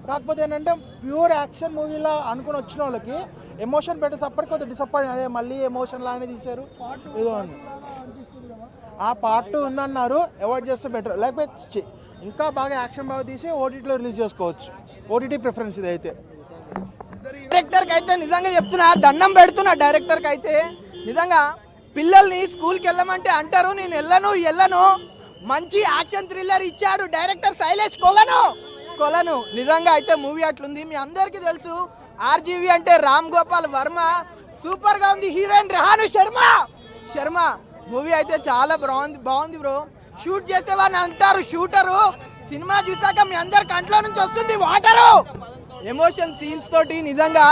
కాకపోతే ఏంటంటే pure action మూవీలా అనుకుని వచ్చిన వాళ్ళకి ఎమోషన్ పెట్టేసప్పటికి కొద్దిగా డిసప్పాయింట్, అదే మళ్ళీ ఎమోషన్ లానే తీశారు ఏదో అని. ఆ పార్ట్ ఉందన్నారు, అవాయిడ్ చేస్తే బెటర్. లేకపోతే ఇంకా బాగా యాక్షన్ బాగా తీసి ఓటీటీలో రిలీజ్ చేసుకోవచ్చు. ఓటీటీ ప్రిఫరెన్స్ ఇది అయితే. డైరెక్టర్కి అయితే నిజంగా చెప్తున్నా, దండం పెడుతున్నా డైరెక్టర్కి అయితే. నిజంగా పిల్లల్ని స్కూల్కి వెళ్ళమంటే అంటారు, నేను వెళ్ళను. మంచి యాక్షన్ థ్రిల్లర్ ఇచ్చాడు డైరెక్టర్ శైలేష్ కొలను. నిజంగా అయితే మూవీ అట్లుంది. మీ అందరికీ తెలుసు ఆర్జీవి అంటే రామ్ గోపాల్ వర్మ, సూపర్ గా ఉంది. హీరోయిన్ రెహాను శర్మ. మూవీ అయితే చాలా బాగుంది బ్రో. షూట్ చేసేవాడిని అంటారు షూటరు, సినిమా చూసాక మీ అందరి కంట్లో నుంచి వస్తుంది వాటరు. ఎమోషన్ సీన్స్ తోటి నిజంగా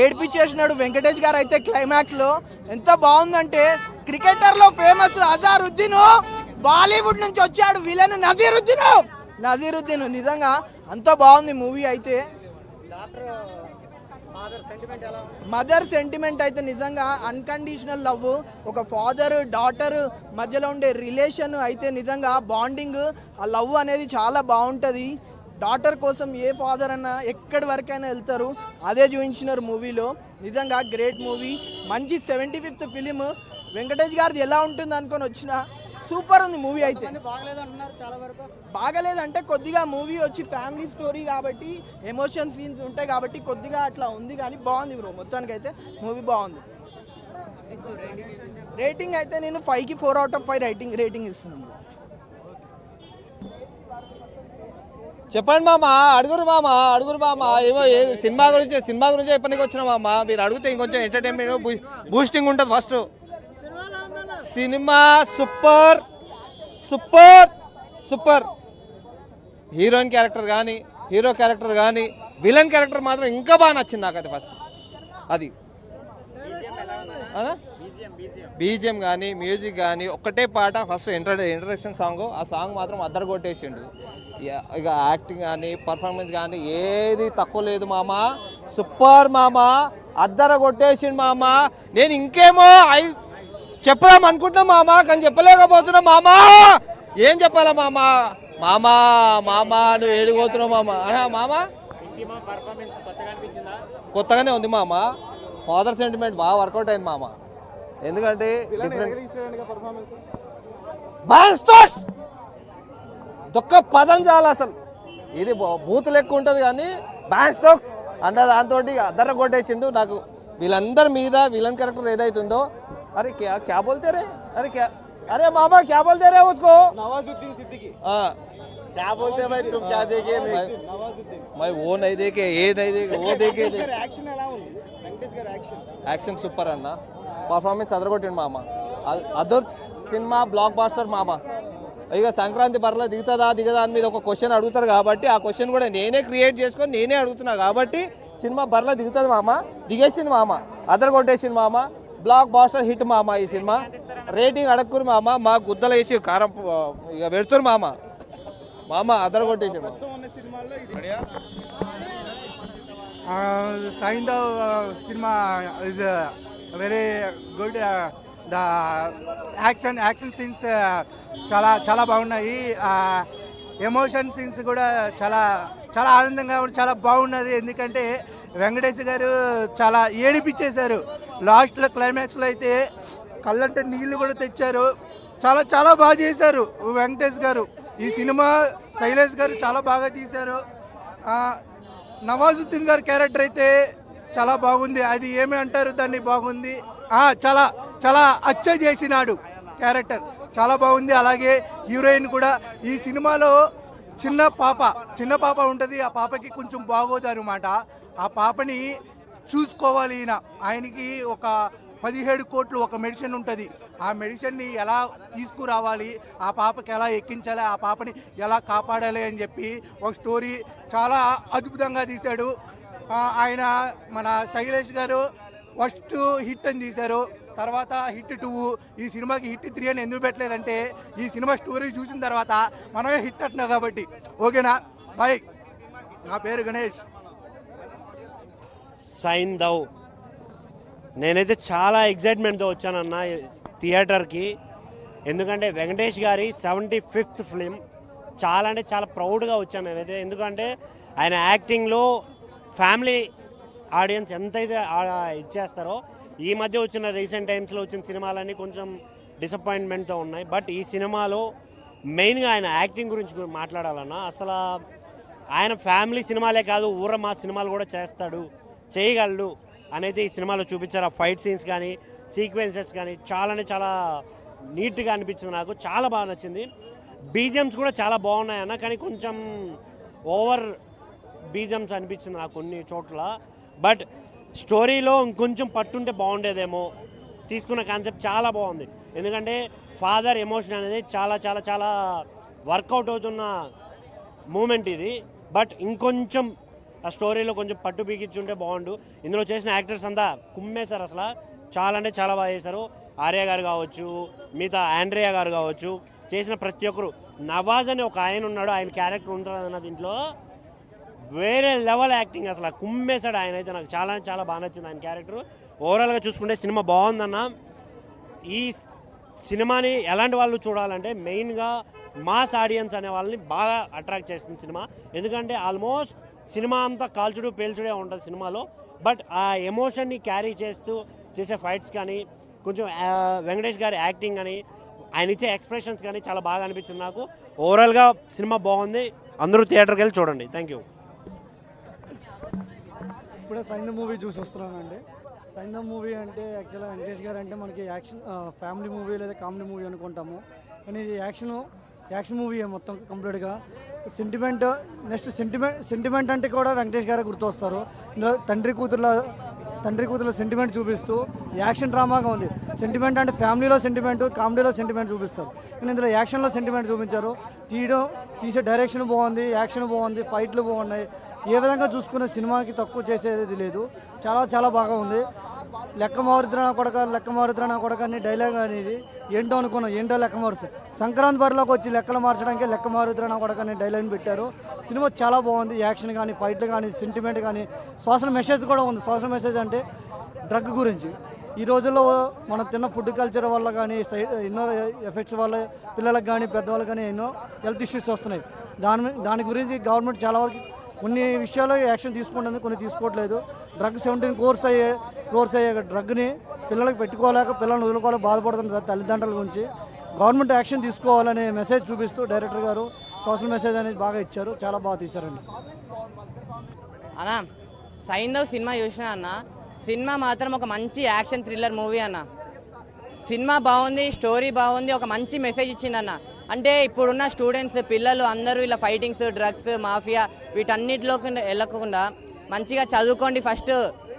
ఏడిపించేసినాడు వెంకటేష్ గారు అయితే క్లైమాక్స్ లో. ఎంత బాగుందంటే క్రికెటర్ లో ఫేమస్ అజారుద్దీన్ బాలీవుడ్ నుంచి వచ్చాడు విలన్ నజీరుద్దీన్. నిజంగా అంత బాగుంది మూవీ అయితే. మదర్ సెంటిమెంట్ అయితే నిజంగా అన్కండిషనల్ లవ్, ఒక ఫాదర్ డాటర్ మధ్యలో ఉండే రిలేషన్ అయితే నిజంగా బాండింగ్, ఆ లవ్ అనేది చాలా బాగుంటుంది. డాటర్ కోసం ఏ ఫాదర్ అన్నా ఎక్కడి వరకైనా వెళ్తారు, అదే చూపించినారు మూవీలో. నిజంగా గ్రేట్ మూవీ. మంచి 75th ఫిలిం. వెంకటేష్ గారిది ఎలా ఉంటుంది అనుకొని వచ్చిన సూపర్ ఉంది మూవీ అయితే. బాగలేదంటే కొద్దిగా మూవీ వచ్చి ఫ్యామిలీ స్టోరీ కాబట్టి ఎమోషన్ సీన్స్ ఉంటాయి కాబట్టి కొద్దిగా అట్లా ఉంది, కానీ బాగుంది బ్రో. మొత్తానికి అయితే మూవీ బాగుంది. రేటింగ్ అయితే నేను 5కి 4 out of 5 రేటింగ్ ఇస్తున్నాను. చెప్పండి మామ, అడుగురు మామ. ఏమో సినిమా గురించి చెప్పడానికి వచ్చిన మామ. మీరు అడిగితే ఇంకొంచెం ఎంటర్టైన్మెంట్ బూస్టింగ్ ఉంటుంది. First cinema super. Heroine character కానీ, హీరో క్యారెక్టర్ కానీ, విలన్ క్యారెక్టర్ మాత్రం ఇంకా బాగా నచ్చింది నాకైతే. ఫస్ట్ అది బీజిఎం కానీ, మ్యూజిక్ కానీ, ఒక్కటే పాట. ఫస్ట్ ఇంట్రడక్షన్ సాంగ్, ఆ సాంగ్ మాత్రం అద్దరు కొట్టేసిండు. ఇక యాక్టింగ్ కానీ, పర్ఫార్మెన్స్ కానీ ఏది తక్కువ లేదు మామ. సూపర్ మామ, అద్దర కొట్టేసిండు మామ. నేను ఇంకేమో చెప్పదాం అనుకుంటున్నా మామ, కానీ చెప్పలేకపోతున్నా మామ. ఏం చెప్పాలా మామ నువ్వు ఏడిపోతున్నావు మామ. కొత్తగానే ఉంది మామ. ఫాదర్ సెంటిమెంట్ బాగా వర్కౌట్ అయింది మామ. ఎందుకంటే దొక్క పదం చాలా అసలు. ఇది బూత్ లెక్క ఉంటుంది కానీ బ్యాన్ స్టోక్స్ అంటే దాంతో అద్దర కొట్టేసిండు నాకు. వీళ్ళందరి మీద విలన్ క్యారెక్టర్ ఏదైతుందో, अरे क्या बोलते रहे, अरे मामा क्या बोलते रहे उसको, नवाजुद्दीन सिद्दीकी। क्या बोलते भाई तुम, क्या देखे मैं वो नहीं देखे, ये नहीं देखे, वो देखे. యాక్షన్ సూపర్ అన్న. పర్ఫార్మెన్స్ అదరగొట్టిండు మామ. అదర్స్ సినిమా బ్లాక్ బాస్టర్ మామ. ఇక సంక్రాంతి బర్రెలో దిగుతుందా దిగదా అని మీద ఒక క్వశ్చన్ అడుగుతారు కాబట్టి ఆ క్వశ్చన్ కూడా నేనే క్రియేట్ చేసుకొని నేనే అడుగుతున్నా కాబట్టి సినిమా బర్రెలో దిగుతుంది మామ. దిగేసింది మామ, అదరగొట్టేసింది మామ. బ్లాక్ బాస్టర్ హిట్ మామ. ఈ సినిమా రేటింగ్ అడక్కురు మామ. మా గుద్దలు వేసి కారం ఇక పెడుతురు మామ అదరగొట్టేసి. Saindhav cinema is very good. The action scenes చాలా బాగున్నాయి. ఎమోషన్ సీన్స్ కూడా చాలా ఆనందంగా చాలా బాగున్నది. ఎందుకంటే వెంకటేష్ గారు చాలా ఏడిపించేశారు. లాస్ట్లో క్లైమాక్స్లో అయితే కళ్ళంటే నీళ్లు కూడా తెచ్చారు. చాలా బాగా చేశారు వెంకటేష్ గారు. ఈ సినిమా శైలేష్ గారు చాలా బాగా తీశారు. నవాజుద్దీన్ గారి క్యారెక్టర్ అయితే చాలా బాగుంది. అది ఏమి అంటారు దాన్ని, బాగుంది. చాలా అచ్చ చేసినాడు క్యారెక్టర్, చాలా బాగుంది. అలాగే హీరోయిన్ కూడా. ఈ సినిమాలో చిన్న పాప ఉంటుంది. ఆ పాపకి కొంచెం బాగోదు అనమాట. ఆ పాపని చూసుకోవాలి ఆయనకి ఒక 17 కోట్లు ఒక మెడిసిన్ ఉంటుంది. ఆ మెడిసిన్ని ఎలా తీసుకురావాలి, ఆ పాపకి ఎలా ఎక్కించాలి, ఆ పాపని ఎలా కాపాడాలి అని చెప్పి ఒక స్టోరీ చాలా అద్భుతంగా తీశాడు ఆయన. మన శైలేష్ గారు ఫస్ట్ హిట్ అని తీశారు, తర్వాత హిట్ 2. ఈ సినిమాకి హిట్ 3 అని ఎందుకు పెట్టలేదంటే ఈ సినిమా స్టోరీ చూసిన తర్వాత మనమే హిట్ అంటున్నాం కాబట్టి. ఓకేనా బాయ్. నా పేరు గణేష్. సైంధవ్ నేనైతే చాలా ఎగ్జైట్మెంట్తో వచ్చానన్న థియేటర్కి. ఎందుకంటే వెంకటేష్ గారి 75th ఫిలిం చాలా అంటే చాలా ప్రౌడ్గా వచ్చాను నేనైతే. ఎందుకంటే ఆయన యాక్టింగ్లో ఫ్యామిలీ ఆడియన్స్ ఎంతైతే ఇచ్చేస్తారో, ఈ మధ్య వచ్చిన రీసెంట్ టైమ్స్లో వచ్చిన సినిమాలన్నీ కొంచెం డిసప్పాయింట్మెంట్తో ఉన్నాయి. బట్ ఈ సినిమాలో మెయిన్గా ఆయన యాక్టింగ్ గురించి మాట్లాడాలన్నా, అసలు ఆయన ఫ్యామిలీ సినిమాలే కాదు, ఊర మా సినిమాలు కూడా చేయగలడు అనేది ఈ సినిమాలో చూపించారు. ఆ ఫైట్ సీన్స్ కానీ సీక్వెన్సెస్ కానీ చాలా నీట్గా అనిపించింది. నాకు చాలా బాగా నచ్చింది. బీజిఎమ్స్ కూడా చాలా బాగున్నాయి అన్న, కానీ కొంచెం ఓవర్ బీజిఎమ్స్ అనిపించింది నాకు కొన్ని చోట్ల. బట్ స్టోరీలో ఇంకొంచెం పట్టుంటే బాగుండేదేమో. తీసుకున్న కాన్సెప్ట్ చాలా బాగుంది, ఎందుకంటే ఫాదర్ ఎమోషన్ అనేది చాలా వర్కౌట్ అవుతున్న మూమెంట్ ఇది. బట్ ఇంకొంచెం ఆ స్టోరీలో కొంచెం పట్టు పీకించుంటే బాగుండు. ఇందులో చేసిన యాక్టర్స్ అంతా కుమ్మేశారు, అసలు చాలా బాగా చేశారు. ఆర్య గారు కావచ్చు, మిగతా ఆండ్రియా గారు కావచ్చు, చేసిన ప్రతి ఒక్కరు. నవాజ్ అని ఒక ఆయన ఉన్నాడు, ఆయన క్యారెక్టర్ ఉంటుందన్న దీంట్లో వేరే లెవెల్ యాక్టింగ్, అసలు కుమ్మేశాడు ఆయన అయితే. నాకు చాలా బాగా నచ్చింది ఆయన క్యారెక్టర్. ఓవరాల్గా చూసుకుంటే సినిమా బాగుందన్న. ఈ సినిమాని ఎలాంటి వాళ్ళు చూడాలంటే మెయిన్గా మాస్ ఆడియన్స్ అనే వాళ్ళని బాగా అట్రాక్ట్ చేస్తుంది సినిమా. ఎందుకంటే ఆల్మోస్ట్ సినిమా అంతా కాల్చుడు పేల్చుడే ఉంటుంది సినిమాలో. బట్ ఆ ఎమోషన్ని క్యారీ చేస్తూ చేసే ఫైట్స్ కానీ, కొంచెం వెంకటేష్ గారి యాక్టింగ్ కానీ, ఆయన ఇచ్చే ఎక్స్ప్రెషన్స్ కానీ చాలా బాగా అనిపించింది నాకు. ఓవరాల్గా సినిమా బాగుంది, అందరూ థియేటర్కి వెళ్ళి చూడండి. Thank you. ఇప్పుడే సైంధవ్ మూవీ చూసి వస్తున్నానండి. సైంధవ్ మూవీ అంటే యాక్చువల్గా వెంకటేష్ గారు అంటే మనకి యాక్షన్ ఫ్యామిలీ మూవీ లేదా కామెడీ మూవీ అనుకుంటాము, కానీ ఇది యాక్షన్ మూవీ మొత్తం కంప్లీట్గా. సెంటిమెంట్ నెక్స్ట్ సెంటిమెంట్ అంటే కూడా వెంకటేష్ గారే గుర్తొస్తారు. ఇందులో తండ్రి కూతుర్ల సెంటిమెంట్ చూపిస్తూ యాక్షన్ డ్రామాగా ఉంది. సెంటిమెంట్ అంటే ఫ్యామిలీలో సెంటిమెంట్, కామెడీలో సెంటిమెంట్ చూపిస్తారు, కానీ ఇందులో యాక్షన్లో సెంటిమెంట్ చూపించారు. తీసే డైరెక్షన్ బాగుంది, యాక్షన్ బాగుంది, ఫైట్లు బాగున్నాయి. ఏ విధంగా చూసుకునే సినిమాకి తక్కువ చేసేది లేదు. చాలా బాగా ఉంది. లెక్క మారుద్ర నా కొడక అని డైలాగ్ అనేది ఏంటో అనుకున్నాం, ఏంటో లెక్క మారుస్తారు. సంక్రాంతి బరిలోకి వచ్చి లెక్కలు మార్చడానికి లెక్క మారుద్ర నా కొడక అని డైలాగ్ పెట్టారు. సినిమా చాలా బాగుంది. యాక్షన్ కానీ, ఫైట్లు కానీ, సెంటిమెంట్ కానీ, సోషల్ మెసేజ్ కూడా ఉంది. సోషల్ మెసేజ్ అంటే డ్రగ్ గురించి. ఈ రోజుల్లో మనం తిన్న ఫుడ్ కల్చర్ వల్ల కానీ, ఎన్నో ఎఫెక్ట్స్ వల్ల పిల్లలకు కానీ పెద్దవాళ్ళకి కానీ ఎన్నో హెల్త్ ఇష్యూస్ వస్తున్నాయి. దాని గురించి గవర్నమెంట్ చాలా వరకు కొన్ని విషయాల్లో యాక్షన్ తీసుకుంటుంది, కొన్ని తీసుకోవట్లేదు. డ్రగ్ 17 crores అయ్యే డ్రగ్ని పిల్లలకు పెట్టుకోలేక, పిల్లల్ని వదులుకోలేక బాధపడుతున్న తల్లిదండ్రుల గురించి గవర్నమెంట్ యాక్షన్ తీసుకోవాలనే మెసేజ్ చూపిస్తూ డైరెక్టర్ గారు సోషల్ మెసేజ్ అనేది బాగా ఇచ్చారు. చాలా బాగా తీశారండి. అన్న సైంధవ్ సినిమా చూసినా అన్న, సినిమా మాత్రం ఒక మంచి యాక్షన్ థ్రిల్లర్ మూవీ అన్న. సినిమా బాగుంది, స్టోరీ బాగుంది, ఒక మంచి మెసేజ్ ఇచ్చిందన్న. అంటే ఇప్పుడున్న స్టూడెంట్స్ పిల్లలు అందరూ ఇలా ఫైటింగ్స్, డ్రగ్స్, మాఫియా వీటన్నిటిలోకి వెళ్ళకుండా మంచిగా చదువుకోండి, ఫస్ట్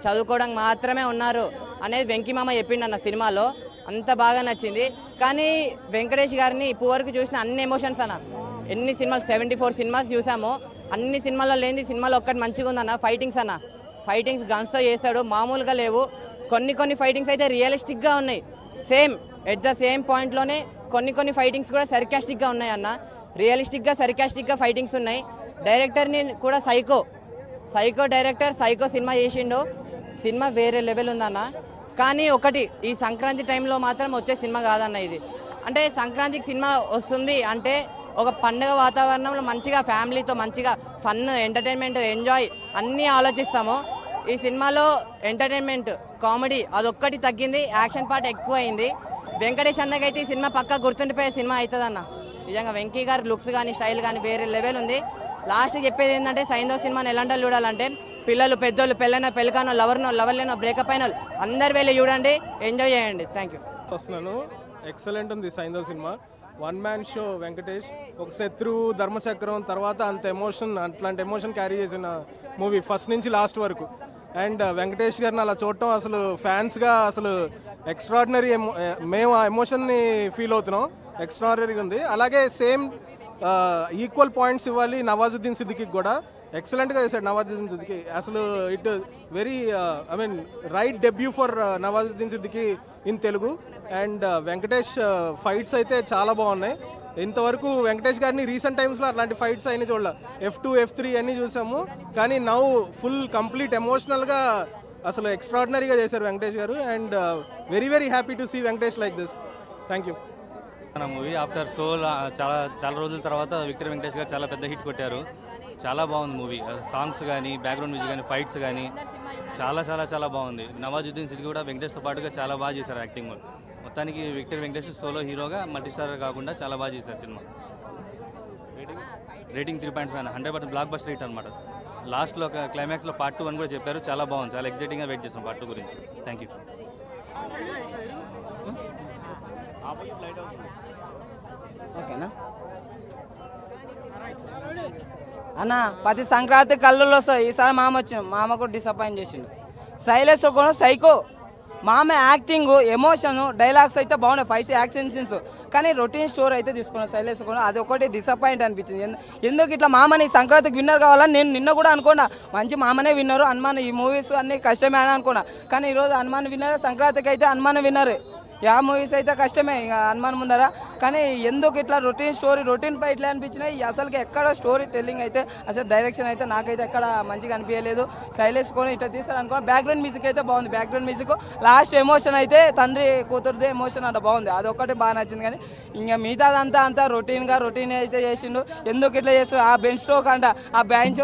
చదువుకోవడానికి మాత్రమే ఉన్నారు అనేది వెంకీమామ చెప్పిండన్న సినిమాలో. అంత బాగా నచ్చింది. కానీ వెంకటేష్ గారిని ఇప్పుడు వరకు చూసిన అన్ని ఎమోషన్స్ అన్న, ఎన్ని సినిమాలు 74 సినిమాస్ చూసాము, అన్ని సినిమాల్లో లేని సినిమాలో ఒక్కటి మంచిగా ఉందన్న. ఫైటింగ్స్ అన్న, ఫైటింగ్స్ గన్స్తో చేస్తాడు, మామూలుగా లేవు. కొన్ని ఫైటింగ్స్ అయితే రియలిస్టిక్గా ఉన్నాయి. సేమ్ ఎట్ ద సేమ్ పాయింట్లోనే కొన్ని ఫైటింగ్స్ కూడా సర్కాస్టిక్గా ఉన్నాయి అన్న. రియలిస్టిక్గా సర్కాస్టిక్గా ఫైటింగ్స్ ఉన్నాయి. డైరెక్టర్ని కూడా సైకో డైరెక్టర్ సైకో సినిమా చేసిండు. సినిమా వేరే లెవెల్ ఉందన్న. కానీ ఒకటి, ఈ సంక్రాంతి టైంలో మాత్రం వచ్చే సినిమా కాదన్న ఇది. అంటే సంక్రాంతికి సినిమా వస్తుంది అంటే ఒక పండుగ వాతావరణంలో మంచిగా ఫ్యామిలీతో మంచిగా ఫన్, ఎంటర్టైన్మెంట్, ఎంజాయ్ అన్నీ ఆలోచిస్తాము. ఈ సినిమాలో ఎంటర్టైన్మెంట్, కామెడీ అదొక్కటి తగ్గింది, యాక్షన్ పార్ట్ ఎక్కువ అయింది. వెంకటేష్ అన్నకైతే ఈ సినిమా పక్కా గుర్తుండిపోయే సినిమా అవుతుందన్న. నిజంగా వెంకీ గారి లుక్స్ కానీ, స్టైల్ కానీ వేరే లెవెల్ ఉంది. లాస్ట్కి చెప్పేది ఏంటంటే సైంధవ్ సినిమాని ఎలాంటి చూడాలంటే పిల్లలు, పెద్దోళ్ళు, పెళ్ళకానో, లవర్ లేనో, బ్రేకప్ అయిన అందరు వెళ్ళి చూడండి, ఎంజాయ్ చేయండి. Thank you. వస్తున్నాను. ఎక్సలెంట్ ఉంది Saindhav cinema. One man show Venkatesh. ఒక శత్రువు, ధర్మచక్రం తర్వాత అట్లాంటి ఎమోషన్ క్యారీ చేసిన మూవీ ఫస్ట్ నుంచి లాస్ట్ వరకు. అండ్ వెంకటేష్ గారిని అలా చూడటం అసలు ఫ్యాన్స్గా అసలు ఎక్స్ట్రాడినరీ. మేము ఆ ఎమోషన్ని ఫీల్ అవుతున్నాం. ఎక్స్ట్రాడినరీగా ఉంది. అలాగే సేమ్ ఈక్వల్ పాయింట్స్ ఇవ్వాలి నవాజుద్దీన్ సిద్దికి కూడా. ఎక్సలెంట్గా చేశాడు నవాజుద్దీన్ సిద్దికి. అసలు it very right debut for Nawazuddin Siddiqui in Telugu. And Venkatesh fights అయితే చాలా బాగున్నాయి. ఇంతవరకు వెంకటేష్ గారిని రీసెంట్ టైమ్స్లో అట్లాంటి ఫైట్స్ అయినా చూడాలి. F2, F3 అన్నీ చూసాము, కానీ నౌ ఫుల్ కంప్లీట్ ఎమోషనల్గా అసలు ఎక్స్ట్రాడినరీగా చేశారు Venkatesh garu. And very happy to see Venkatesh like this. Thank you. Movie after చాలా రోజుల తర్వాత విక్టరీ వెంకటేష్ గారు చాలా పెద్ద హిట్ కొట్టారు. చాలా బాగుంది మూవీ. సాంగ్స్ కానీ, బ్యాక్గ్రౌండ్ మ్యూజిక్ కానీ, ఫైట్స్ కానీ చాలా చాలా చాలా బాగుంది. నవాజుద్దీన్ సిద్దికి కూడా వెంకటేష్తో పాటుగా చాలా బాగా చేశారు యాక్టింగ్. మొత్తానికి విక్టర్ వెంకటేష్ సోలో హీరోగా మల్టీస్టార్ కాకుండా చాలా బాగా చేశారు cinema. Rating 3.5 100% block buster hit అనమాట. లాస్ట్లో ఒక క్లైమాక్స్లో పార్ట్ 2 అని కూడా చెప్పారు. చాలా బాగుంది. చాలా ఎక్సైటింగ్గా వెయిట్ చేస్తాం పార్ట్ 2 గురించి. Thank you. ఓకేనా అన్న, ప్రతి సంక్రాంతి కళ్ళల్లో వస్తాయి. ఈసారి మామ వచ్చిండు, మామ కూడా డిసప్పాయింట్ చేసిండు. శైలేష్ కూడా సైకో. మామ యాక్టింగ్, ఎమోషన్, డైలాగ్స్ అయితే బాగున్నాయి, ఫైట్ యాక్షన్ సీన్స్. కానీ రొటీన్ స్టోరీ అయితే తీసుకున్నాను శైలేష్ కూడా. అది ఒకటి డిసప్పాయింట్ అనిపించింది. ఎందుకు ఇట్లా మామని సంక్రాంతికి విన్నర్ కావాలని నేను నిన్న కూడా అనుకున్నా. మంచి మామనే విన్నరు, హనుమాన్ ఈ మూవీస్ అన్ని కష్టమే అని అనుకున్నా. కానీ ఈరోజు హనుమాన్ విన్నర్, సంక్రాంతికి అయితే హనుమాన్ విన్నర్. యా మూవీస్ అయితే కష్టమే ఇక హనుమాన్ ముందర. కానీ ఎందుకు ఇట్లా రొటీన్ స్టోరీ, రొటీన్ ఫైట్లే అనిపించినాయి. అసలుకి ఎక్కడ స్టోరీ టెల్లింగ్ అయితే, అసలు డైరెక్షన్ అయితే నాకైతే ఎక్కడ మంచిగా అనిపించలేదు. శైలేష్ కూడా ఇట్లా తీస్తారు అనుకో. బ్యాక్గ్రౌండ్ మ్యూజిక్ అయితే బాగుంది. బ్యాక్గ్రౌండ్ మ్యూజిక్ లాస్ట్ ఎమోషన్ అయితే తండ్రి కూతురుదే ఎమోషన్ అంత బాగుంది. అదొక్కటి బాగా నచ్చింది. కానీ ఇంకా మిగతాదంతా రొటీన్ అయితే చేసిండు. ఎందుకు ఇట్లా చేస్తుండు? ఆ బెంచ్ స్ట్రోక్ అంట, ఆ బెంచ్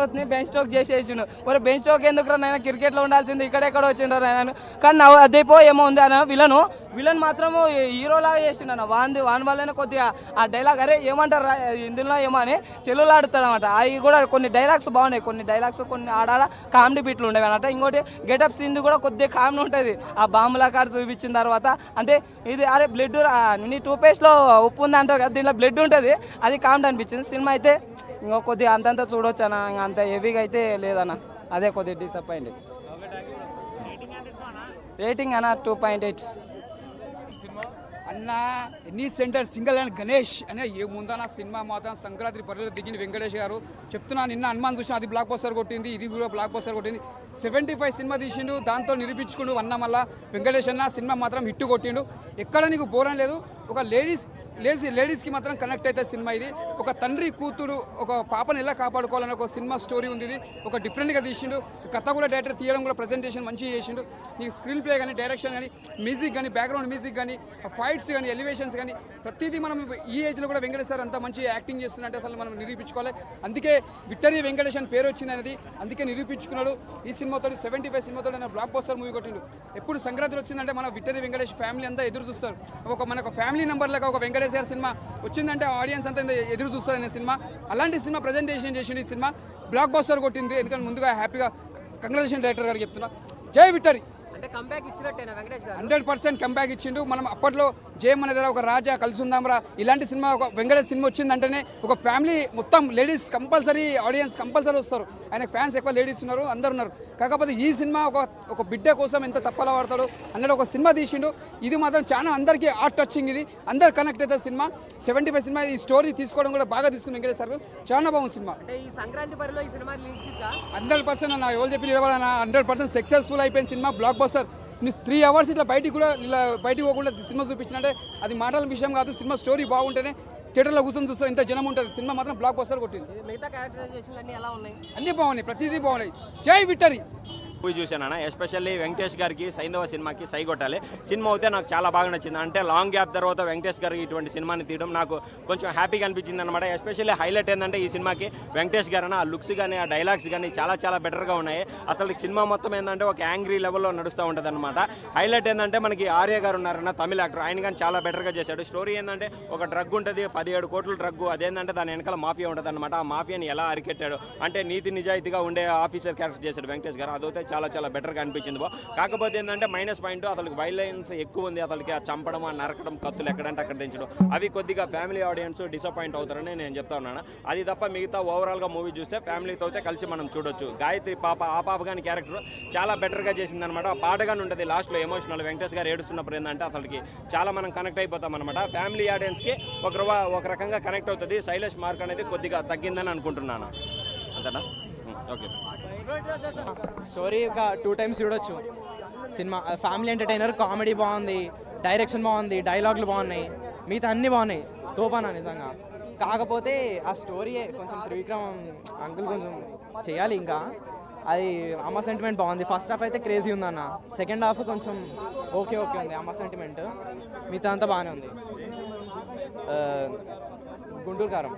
స్ట్రోక్ చేసేసిండు. మరి బెంచ్ స్ట్రోక్ ఎందుకు నాయన, క్రికెట్లో ఉండాల్సింది ఇక్కడెక్కడ వచ్చిండ్రు నాయన. కానీ అదేపో ఏమో ఉంది అన్న. విలన్ మాత్రము హీరోలాగా చేసిండు. వాని వల్లనే కొద్దిగా ఆ డైలాగ్ అరే ఏమంటారు ఇందులో ఏమో అని తెలుగులో ఆడుతాడు అనమాట. అవి కూడా కొన్ని డైలాగ్స్ బాగున్నాయి. కొన్ని ఆడాడ కామెడీ బీట్లు ఉండేవి అనమాట. ఇంకోటి గెటప్ సీన్ కూడా కొద్దిగా కామెడీ ఉంటుంది. ఆ బాంబుల కాడ చూపించిన తర్వాత అంటే ఇది అరే బ్లడ్ నీ టూపేస్ట్లో ఉప్పు ఉంది అంటారు కదా, దీంట్లో బ్లడ్ ఉంటుంది. అది కామెడీ అనిపించింది. సినిమా అయితే ఇంకో కొద్దిగా అంతంతా చూడొచ్చు అన్న. ఇంకా అంత హెవీగా అయితే లేదన్న. అదే కొద్దిగా డిసప్పాయింట్. రేటింగ్ అన్న 2.8. అన్న ఎన్ని సెంటర్ సింగల్ అండ్ గణేష్ అనే ఏముందన్న సినిమా మాత్రం సంక్రాంతి బరిలో దిగిన వెంకటేష్ గారు. చెప్తున్నా, నిన్న హనుమాన్ చూసిన, అది బ్లాక్ బస్టర్ కొట్టింది, ఇది కూడా బ్లాక్ బస్టర్ కొట్టింది. 75 సినిమా తీసిండు, దాంతో నిరూపించుకుంటూ అన్న మళ్ళా వెంకటేష్ అన్న సినిమా మాత్రం హిట్ కొట్టిండు. ఎక్కడ నీకు బోరం లేదు. ఒక లేడీస్కి మాత్రం కనెక్ట్ అయితే సినిమా ఇది. ఒక తండ్రి కూతురు ఒక పాపను ఎలా కాపాడుకోవాలని ఒక సినిమా స్టోరీ ఉంది. ఇది ఒక డిఫరెంట్గా తీసిండు. కథ కూడా డైరెక్టర్ తీయడం కూడా ప్రజెంటేషన్ మంచిగా చేసిండు. నీకు స్క్రీన్ ప్లే కానీ, డైరెక్షన్ కానీ, మ్యూజిక్ కానీ, బ్యాక్గ్రౌండ్ మ్యూజిక్ కానీ, ఫైట్స్ కానీ, ఎలివేషన్స్ కానీ ప్రతిదీ మనం ఈ ఏజ్లో కూడా వెంకటేష్ సార్ అంత మంచి యాక్టింగ్ చేస్తున్నట్టే అసలు మనం నిరూపించుకోవాలి. అందుకే విక్టరీ వెంకటేష్ అని పేరు వచ్చింది అనేది, అందుకే నిరూపించుకున్నాడు. ఈ సినిమాతో 75 సినిమాతో బ్లాక్ బస్టర్ మూవీ కొట్టిండు. ఎప్పుడు సంక్రాంతి వచ్చిందంటే మన విక్టరీ వెంకటేష్ ఫ్యామిలీ అంతా ఎదురు చూస్తారు. మనకు ఫ్యామిలీ నెంబర్ లాగా ఒక వెంకటేష్ గారి సినిమా వచ్చిందంటే ఆడియన్స్ అంతా ఎదురు చూస్తారు అనే సినిమా. అలాంటి సినిమా ప్రజెంటేషన్ చేసిండు. ఈ సినిమా బ్లాక్ బస్టర్ కొట్టింది. ఎందుకంటే ముందుగా హ్యాపీగా కంగ్రాచులేషన్ డైరెక్టర్ గారికి చెప్తున్నా. జై విక్టరీ. అంటే కంబ్యాక్ ఇచ్చినట్టేనా వెంకటేష్ గారు? 100% కంబ్యాక్ ఇచ్చిండు. మనం అప్పట్లో జయం అనే ఒక రాజా కలిసి ఉందాంరా ఇలాంటి సినిమా, ఒక వెంకటేష్ సినిమా వచ్చిందంటేనే ఒక ఫ్యామిలీ మొత్తం లేడీస్ కంపల్సరీ, ఆడియన్స్ కంపల్సరీ వస్తారు. ఆయన ఫ్యాన్స్ ఎక్కువ లేడీస్ ఉన్నారు, అందరు ఉన్నారు. కాకపోతే ఈ సినిమా ఒక బిడ్డ కోసం ఎంత తప్పలా వాడతాడు అన్నట్టు ఒక సినిమా తీసిండు. ఇది మాత్రం చాలా అందరికీ హార్ట్ టచింగ్. ఇది అందరు కనెక్ట్ అవుతుంది సినిమా. 75 సినిమా ఈ స్టోరీ తీసుకోవడం కూడా బాగా తీసుకుని వెంకటేష్ సార్ చాలా బాగుంది సినిమా. అంటే ఈ సంక్రాంతి బరిలో ఈ సినిమా 100% అన్న ఎవరు చెప్పి 100% సక్సెస్ఫుల్ అయిపోయిన సినిమా బ్లాక్ బస్టర్. 3 అవర్స్ ఇట్లా బయటికి పోకుండా సినిమా చూపించినట్టే అది మాటల విషయం కాదు. సినిమా స్టోరీ బాగుంటేనే థియేటర్లో కూర్చొని చూస్తే ఇంత జనం ఉంటుంది. సినిమా మాత్రం బ్లాక్ బస్టర్ కొట్టింది. మిగతా క్యారెక్టరైజేషన్లు అన్నీ ఎలా ఉన్నాయి? అన్నీ బాగున్నాయి, ప్రతిదీ బాగున్నాయి. జై విక్టరీ. మూవీ చూశాను. ఎస్పెషల్లీ వెంకటేష్ గారికి సైంధవ సినిమాకి సై కొట్టాలి. సినిమా అయితే నాకు చాలా బాగా నచ్చింది. అంటే లాంగ్ గ్యాప్ తర్వాత వెంకటేష్ గారికి ఇటువంటి సినిమాని తీయడం నాకు కొంచెం హ్యాపీగా అనిపించింది అనమాట. ఎస్పెషల్లీ హైలైట్ ఏంటంటే ఈ సినిమాకి వెంకటేష్ గారు ఆ లుక్స్ కానీ, ఆ డైలాగ్స్ కానీ చాలా బెటర్గా ఉన్నాయి. అసలు సినిమా మొత్తం ఏంటంటే ఒక యాంగ్రీ లెవెల్లో నడుస్తూ ఉంటుంది అనమాట. హైలైట్ ఏంటంటే మనకి ఆర్య గారు ఉన్నారన్న తమిళ యాక్టర్, ఆయన కానీ చాలా బెటర్గా చేశాడు. స్టోరీ ఏంటంటే ఒక డ్రగ్ ఉంటుంది, 17 కోట్ల డ్రగ్. అదేంటంటే దాని వెనకాల మాఫియా ఉంటుంది అనమాట. ఆ మాఫియాని ఎలా అరికెట్టాడు అంటే నీతి నిజాయితీగా ఉండే ఆఫీసర్ క్యారెక్టర్ చేశాడు వెంకటేష్ గారు. అదైతే చాలా బెటర్గా అనిపించింది. కాకపోతే ఏంటంటే మైనస్ పాయింట్ అసలు వైలెన్స్ ఎక్కువ ఉంది. అసలుకి ఆ చంపడం, ఆ నరకడం, కత్తులు ఎక్కడంటే అక్కడ దించడం, అవి కొద్దిగా ఫ్యామిలీ ఆడియన్స్ డిసప్పాయింట్ అవుతారని నేను చెప్తా ఉన్నాను. అది తప్ప మిగతా ఓవరాల్గా మూవీ చూస్తే ఫ్యామిలీతో అయితే కలిసి మనం చూడొచ్చు. గాయత్రి పాప, ఆ పాప కానీ క్యారెక్టర్ చాలా బెటర్గా చేసిందనమాట. ఆ పాట కానీ ఉంటుంది లాస్ట్లో ఎమోషనల్. వెంకటేష్ గారు ఏడుస్తున్నప్పుడు ఏంటంటే అసలుకి చాలా మనం కనెక్ట్ అయిపోతాం అనమాట. ఫ్యామిలీ ఆడియన్స్కి ఒక రకంగా కనెక్ట్ అవుతుంది. శైలేష్ మార్క్ అనేది కొద్దిగా తగ్గిందని అనుకుంటున్నాను. అంతేనా? ఓకే. స్టోరీ ఒక 2 టైమ్స్ చూడొచ్చు సినిమా. ఫ్యామిలీ ఎంటర్టైనర్, కామెడీ బాగుంది, డైరెక్షన్ బాగుంది, డైలాగులు బాగున్నాయి, మిగతా అన్నీ బాగున్నాయి. తోపానా నిజంగా. కాకపోతే ఆ స్టోరీ కొంచెం త్రివిక్రమ్ అంకుల్ కొంచెం చేయాలి ఇంకా. అది అమ్మ సెంటిమెంట్ బాగుంది. ఫస్ట్ హాఫ్ అయితే క్రేజీ ఉందన్న. సెకండ్ హాఫ్ కొంచెం ఓకే ఉంది అమ్మ సెంటిమెంట్. మిగతా అంతా బాగానే ఉంది. గుంటూరు కారం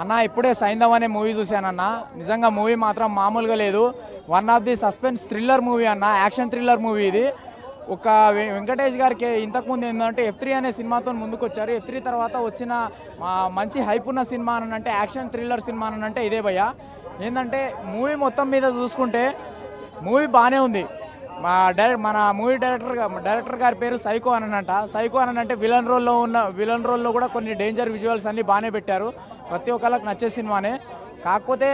అన్న ఇప్పుడే సైంధవ్ అనే మూవీ చూశానన్న. నిజంగా మూవీ మాత్రం మామూలుగా లేదు. One of the suspense thriller movie అన్న, యాక్షన్ థ్రిల్లర్ మూవీ ఇది. ఒక వెంకటేష్ గారికి ఇంతకుముందు ఏంటంటే F3 అనే సినిమాతో ముందుకు వచ్చారు. F3 తర్వాత వచ్చిన మంచి హైప్ ఉన్న సినిమా అని అంటే యాక్షన్ థ్రిల్లర్ సినిమా అని అంటే ఇదే భయ్య. ఏంటంటే మూవీ మొత్తం మీద చూసుకుంటే మూవీ బాగానే ఉంది. మన మూవీ డైరెక్టర్ గారి పేరు సైకో అనంట. సైకో అనంటే విలన్ రోల్లో కూడా కొన్ని డేంజర్ విజువల్స్ అన్నీ బాగానే పెట్టారు. ప్రతి ఒక్కళ్ళకి నచ్చే సినిమానే. కాకపోతే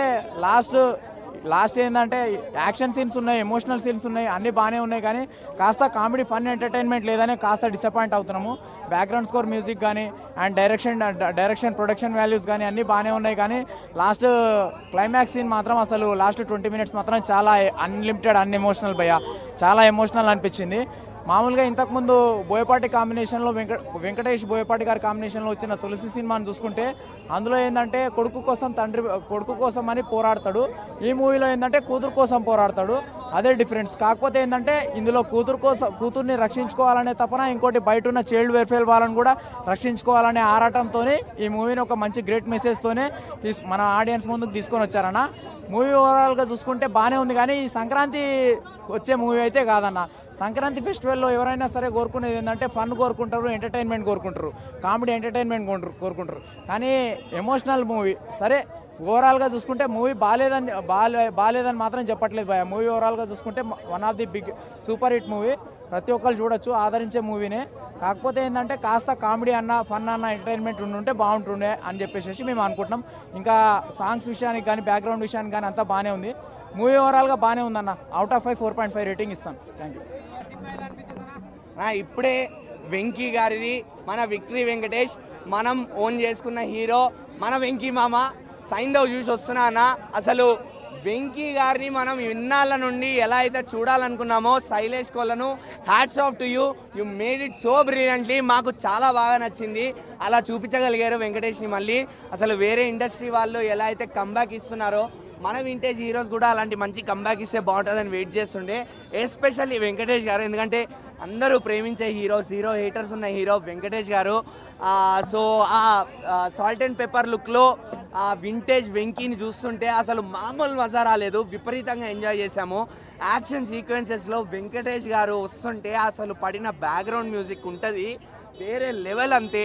లాస్ట్ ఏంటంటే యాక్షన్ సీన్స్ ఉన్నాయి, ఎమోషనల్ సీన్స్ ఉన్నాయి, అన్నీ బాగానే ఉన్నాయి. కానీ కాస్త కామెడీ ఫన్ ఎంటర్టైన్మెంట్ లేదని కాస్త డిసప్పాయింట్ అవుతున్నాము. బ్యాక్గ్రౌండ్ స్కోర్ మ్యూజిక్ కానీ అండ్ డైరెక్షన్ ప్రొడక్షన్ వాల్యూస్ కానీ అన్నీ బాగానే ఉన్నాయి. కానీ లాస్ట్ క్లైమాక్స్ సీన్ మాత్రం అసలు లాస్ట్ 20 minutes మాత్రం చాలా అన్లిమిటెడ్ ఎమోషనల్ భయ్య, చాలా ఎమోషనల్ అనిపించింది. మామూలుగా ఇంతకుముందు బోయపాటి కాంబినేషన్లో వెంకటేష్ బోయపాటి గారి కాంబినేషన్లో వచ్చిన తులసి సినిమాని చూసుకుంటే అందులో ఏంటంటే కొడుకు కోసం అని పోరాడతాడు. ఈ మూవీలో ఏంటంటే కూతురు కోసం పోరాడతాడు. అదే డిఫరెన్స్. కాకపోతే ఏంటంటే ఇందులో కూతుర్ని రక్షించుకోవాలనే తపన, ఇంకోటి బయట ఉన్న చైల్డ్ వెల్ఫేర్ వాళ్ళని కూడా రక్షించుకోవాలనే ఆరాటంతో ఈ మూవీని ఒక మంచి గ్రేట్ మెసేజ్తోనే మన ఆడియన్స్ ముందుకు తీసుకొని వచ్చారన్న. మూవీ ఓవరాల్గా చూసుకుంటే బాగానే ఉంది. కానీ ఈ సంక్రాంతి వచ్చే మూవీ అయితే కాదన్న. సంక్రాంతి ఫెస్టివల్లో ఎవరైనా సరే కోరుకునేది ఏంటంటే ఫన్ కోరుకుంటారు, ఎంటర్టైన్మెంట్ కోరుకుంటారు, కామెడీ ఎంటర్టైన్మెంట్ కోరుకుంటారు. కానీ ఎమోషనల్ మూవీ సరే ఓవరాల్గా చూసుకుంటే మూవీ బాగాలేదని మాత్రం చెప్పట్లేదు భయ. మూవీ ఓవరాల్గా చూసుకుంటే one of the big super hit movie. ప్రతి ఒక్కరు చూడొచ్చు, ఆదరించే మూవీనే. కాకపోతే ఏంటంటే కాస్త కామెడీ అన్న, ఫన్ అన్న, ఎంటర్టైన్మెంట్ ఉంటే బాగుంటుండే అని చెప్పేసి మేము అనుకుంటున్నాం. ఇంకా సాంగ్స్ విషయానికి కానీ బ్యాక్గ్రౌండ్ విషయానికి కానీ అంతా బాగానే ఉంది. మూవీ ఓవరాల్గా బాగానే ఉందన్న. అవుట్ ఆఫ్ 5 4.5 రేటింగ్ ఇస్తాను. Thank you. ఇప్పుడే వెంకీ గారిది మన విక్టరీ వెంకటేష్ మనం ఓన్ చేసుకున్న హీరో మన వెంకీ మామ సైంధవ్ చూసి వస్తున్నా అన్న. అసలు వెంకీ గారిని మనం ఇన్నాళ్ళ నుండి ఎలా అయితే చూడాలనుకున్నామో Sailesh Kolanu hats off to you made it so brilliantly. మాకు చాలా బాగా నచ్చింది. అలా చూపించగలిగారు వెంకటేష్ని మళ్ళీ. అసలు వేరే ఇండస్ట్రీ వాళ్ళు ఎలా అయితే కంబ్యాక్ ఇస్తున్నారో మన వింటేజ్ హీరోస్ కూడా అలాంటి మంచి కంబ్యాక్ ఇస్తే బాగుంటుందని వెయిట్ చేస్తుండే. ఎస్పెషల్లీ వెంకటేష్ గారు, ఎందుకంటే అందరూ ప్రేమించే హీరో హేటర్స్ ఉన్న హీరో వెంకటేష్ గారు. సో ఆ సాల్ట్ అండ్ పెప్పర్ లుక్లో ఆ వింటేజ్ వెంకీని చూస్తుంటే అసలు మామూలు మజా రాలేదు. విపరీతంగా ఎంజాయ్ చేశాము. యాక్షన్ సీక్వెన్సెస్లో వెంకటేష్ గారు వస్తుంటే అసలు పడిన బ్యాక్గ్రౌండ్ మ్యూజిక్ ఉంటుంది వేరే లెవెల్. అంతే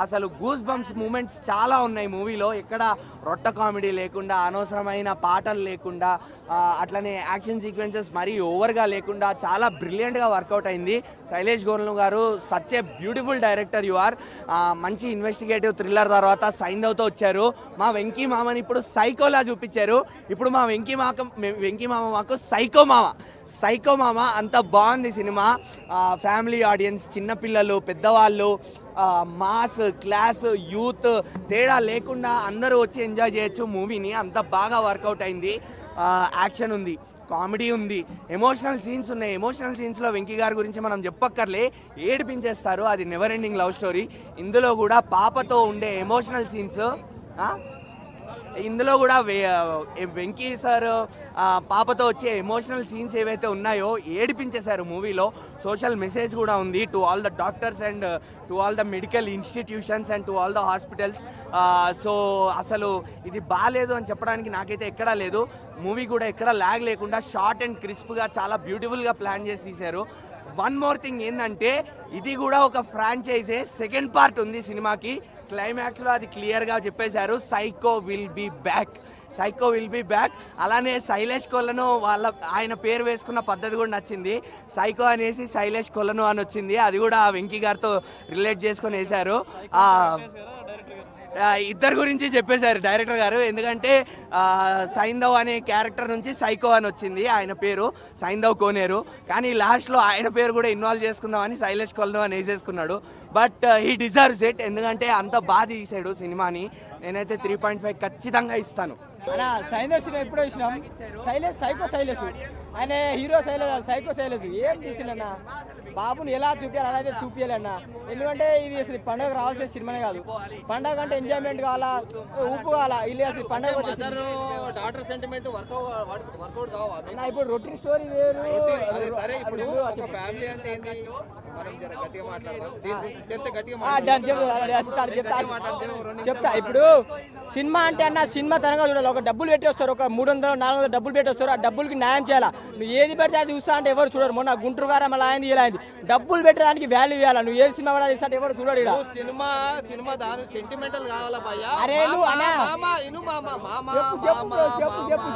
అసలు గూస్ బంప్స్ మూమెంట్స్ చాలా ఉన్నాయి మూవీలో. ఎక్కడ రొట్ట కామెడీ లేకుండా, అనవసరమైన పాటలు లేకుండా, అట్లనే యాక్షన్ సీక్వెన్సెస్ మరీ ఓవర్గా లేకుండా చాలా బ్రిలియంట్గా వర్కౌట్ అయింది. Sailesh Kolanu garu such a beautiful director you are. మంచి ఇన్వెస్టిగేటివ్ థ్రిల్లర్ తర్వాత సైంధవ్తో వచ్చారు. మా వెంకీ మామని ఇప్పుడు సైకోలా చూపించారు. ఇప్పుడు మా వెంకీ మామ మాకు సైకో మామ. అంత బాగుంది సినిమా. ఫ్యామిలీ ఆడియన్స్, చిన్నపిల్లలు, పెద్దవాళ్ళు, మాస్, క్లాస్, యూత్ తేడా లేకుండా అందరూ వచ్చి ఎంజాయ్ చేయొచ్చు మూవీని. అంత బాగా వర్కౌట్ అయింది. యాక్షన్ ఉంది, కామెడీ ఉంది, ఎమోషనల్ సీన్స్ ఉన్నాయి. ఎమోషనల్ సీన్స్లో వెంకీ గారి గురించి మనం చెప్పక్కర్లే, ఏడిపించేస్తారు. అది నెవర్ ఎండింగ్ లవ్ స్టోరీ. ఇందులో కూడా పాపతో ఉండే ఎమోషనల్ సీన్స్, ఇందులో కూడా వెంకీ సార్ పాపతో వచ్చే ఎమోషనల్ సీన్స్ ఏవైతే ఉన్నాయో ఏడిపించేశారు మూవీలో. సోషల్ మెసేజ్ కూడా ఉంది to all the doctors and to all the medical institutions and to all the hospitals. So అసలు ఇది బాగాలేదు అని చెప్పడానికి నాకైతే ఎక్కడా లేదు. మూవీ కూడా ఎక్కడా ల్యాగ్ లేకుండా షార్ట్ అండ్ క్రిస్ప్గా చాలా బ్యూటిఫుల్గా ప్లాన్ చేసి తీశారు. వన్ మోర్ థింగ్ ఏంటంటే ఇది కూడా ఒక ఫ్రాంచైజే. సెకండ్ పార్ట్ ఉంది సినిమాకి. క్లైమాక్స్లో అది క్లియర్గా చెప్పేశారు, సైకో విల్ బీ బ్యాక్. అలానే శైలేష్ కోలను ఆయన పేరు వేసుకున్న పద్ధతి కూడా నచ్చింది. సైకో అనేసి శైలేష్ కోలను అని వచ్చింది. అది కూడా వెంకీ గారితో రిలేట్ చేసుకొని వేశారు. ఇద్దరు గురించి చెప్పేశారు డైరెక్టర్ గారు. ఎందుకంటే సైంధవ్ అనే క్యారెక్టర్ నుంచి సైకో అని వచ్చింది ఆయన పేరు, సైంధవ్ కోనేరు. కానీ లాస్ట్లో ఆయన పేరు కూడా ఇన్వాల్వ్ చేసుకుందామని శైలేష్ కోలను అని వేసేసుకున్నాడు. But he deserves it. ఎందుకంటే అంత బాగా తీసాడు సినిమాని. నేనైతే 3.5 ఖచ్చితంగా ఇస్తాను. సైంధవ్ సినిమా ఎప్పుడో ఇచ్చినాం. సైలేష్ ఆయన హీరో శైలజ్ సైకో శైలజ్ ఏం తీసిండన్న బాబుని ఎలా చూపించాలి అలా అయితే చూపించాలన్న. ఎందుకంటే ఇది అసలు పండుగ రావాల్సిన సినిమానే కాదు. పండుగ అంటే ఎంజాయ్మెంట్ కావాలా, ఉప్పు కావాలా, ఇల్లు అసలు పండుగ డాటర్ సెంటిమెంట్ వర్కౌట్ కావాలి. ఇప్పుడు రొటీన్ స్టోరీ వేరు. సరే ఇప్పుడు ఫ్యామిలీ అంటే ఏంటి, మనం గట్టిగా మాట్లాడదాం. చెప్తే గట్టిగా చెప్తా. ఇప్పుడు సినిమా అంటే అన్న సినిమా తనగా చూడాలి. ఒక డబ్బులు పెట్టి వస్తారు, ఒక 300-400 డబ్బులు పెట్టి వస్తారు. ఆ డబ్బులకి న్యాయం చేయాలా. నువ్వు ఏది పెడితే అది చూస్తా అంటే ఎవరు చూడరు. మొన్న గుంటూరు గారం అలా అయింది, ఇలా అయింది. డబ్బులు పెట్టడానికి వాల్యూ ఇవ్వాలా. నువ్వు ఏది సినిమా కూడా తీస్తా ఎవరు చూడడు. సినిమా దాని సెంటిమెంటల్ కావాలా భయ్యా. అరే నువ్వు అన్నా